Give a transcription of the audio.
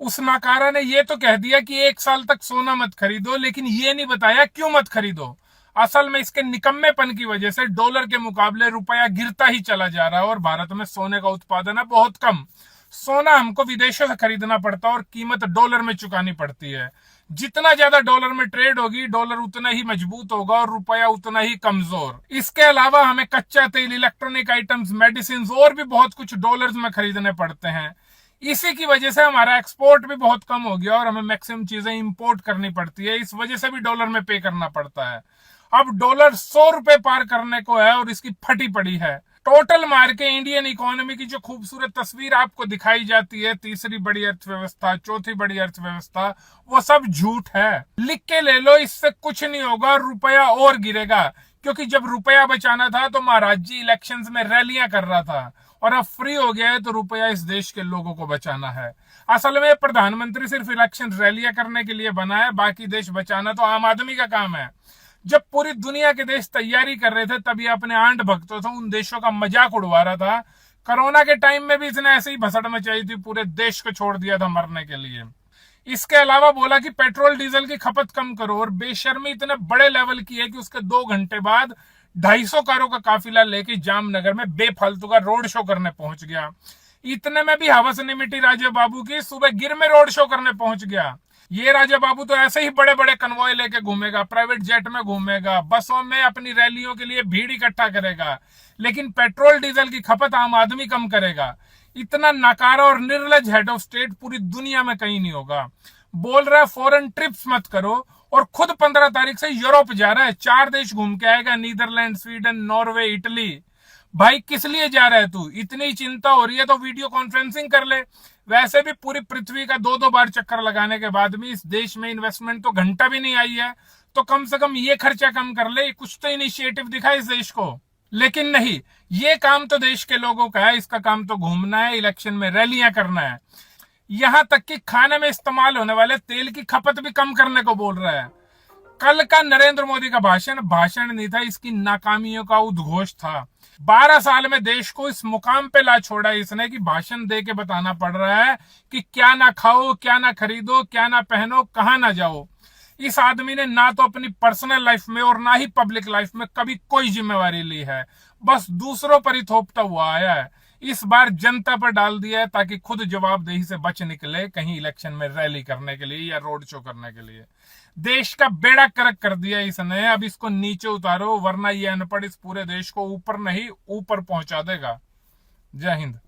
उस नाकारा ने ये तो कह दिया कि 1 साल तक सोना मत खरीदो, लेकिन ये नहीं बताया क्यों मत खरीदो। असल में इसके निकम्मेपन की वजह से डॉलर के मुकाबले रुपया गिरता ही चला जा रहा है और भारत में सोने का उत्पादन है बहुत कम। सोना हमको विदेशों से खरीदना पड़ता है और कीमत डॉलर में चुकानी पड़ती है। जितना ज्यादा डॉलर में ट्रेड होगी, डॉलर उतना ही मजबूत होगा और रुपया उतना ही कमजोर। इसके अलावा हमें कच्चा तेल, इलेक्ट्रॉनिक आइटम्स, मेडिसिन और भी बहुत कुछ डॉलर्स में खरीदने पड़ते हैं। इसी की वजह से हमारा एक्सपोर्ट भी बहुत कम हो गया और हमें मैक्सिमम चीजें इंपोर्ट करनी पड़ती है। इस वजह से भी डॉलर में पे करना पड़ता है। अब डॉलर 100 रुपए पार करने को है और इसकी फटी पड़ी है। टोटल मार के इंडियन इकोनॉमी की जो खूबसूरत तस्वीर आपको दिखाई जाती है, तीसरी बड़ी अर्थव्यवस्था, चौथी बड़ी अर्थव्यवस्था, वो सब झूठ है। लिख के ले लो, इससे कुछ नहीं होगा, रुपया और गिरेगा। क्योंकि जब रुपया बचाना था तो महाराज जी इलेक्शंस में रैलियां कर रहा था और अब फ्री हो गया है तो रुपया इस देश के लोगों को बचाना है। असल में प्रधानमंत्री सिर्फ इलेक्शन रैलियां करने के लिए बना है, बाकी देश बचाना तो आम आदमी का काम है। जब पूरी दुनिया के देश तैयारी कर रहे थे तब ये अपने आंट भक्तों था उन देशों का मजाक उड़वा रहा था। कोरोना के टाइम में भी इसने ऐसे ही भसड़ मचाई थी, पूरे देश को छोड़ दिया था मरने के लिए। इसके अलावा बोला कि पेट्रोल डीजल की खपत कम करो और बेशर्मी इतने बड़े लेवल की है कि उसके 2 घंटे बाद 250 कारों का काफिला लेके जामनगर में बेफालतू का रोड शो करने पहुंच गया। इतने में भी हवस नहीं मिटी राजा बाबू की, सुबह गिर में रोड शो करने पहुंच गया। ये राजा बाबू तो ऐसे ही बड़े बड़े कन्वॉय लेके घूमेगा, प्राइवेट जेट में घूमेगा, बसों में अपनी रैलियों के लिए भीड़ इकट्ठा करेगा, लेकिन पेट्रोल डीजल की खपत आम आदमी कम करेगा। इतना नकारा और निर्लज हेड ऑफ स्टेट पूरी दुनिया में कहीं नहीं होगा। बोल रहा है फॉरेन ट्रिप्स मत करो और खुद 15 तारीख से यूरोप जा रहा है, 4 देश घूम के आएगा, नीदरलैंड, स्वीडन, नॉर्वे, इटली। भाई किस लिए जा रहा है तू? इतनी चिंता हो रही है तो वीडियो कॉन्फ्रेंसिंग कर ले। वैसे भी पूरी पृथ्वी का 2-2 बार चक्कर लगाने के बाद भी इस देश में इन्वेस्टमेंट तो घंटा भी नहीं आई है, तो कम से कम ये खर्चा कम कर ले, कुछ तो इनिशिएटिव दिखा इस देश को। लेकिन नहीं, ये काम तो देश के लोगों का है, इसका काम तो घूमना है, इलेक्शन में रैलियां करना है। यहां तक कि खाने में इस्तेमाल होने वाले तेल की खपत भी कम करने को बोल रहा है। कल का नरेंद्र मोदी का भाषण भाषण नहीं था, इसकी नाकामियों का उद्घोष था। 12 साल में देश को इस मुकाम पे ला छोड़ा इसने कि भाषण दे के बताना पड़ रहा है कि क्या ना खाओ, क्या ना खरीदो, क्या ना पहनो, कहां ना जाओ। इस आदमी ने ना तो अपनी पर्सनल लाइफ में और ना ही पब्लिक लाइफ में कभी कोई जिम्मेवारी ली है, बस दूसरों पर ही थोपता हुआ आया है। इस बार जनता पर डाल दिया है ताकि खुद जवाबदेही से बच निकले, कहीं इलेक्शन में रैली करने के लिए या रोड शो करने के लिए। देश का बेड़ा करक कर दिया इसने, अब इसको नीचे उतारो वरना ये अनपढ़ इस पूरे देश को ऊपर नहीं ऊपर पहुंचा देगा। जय हिंद।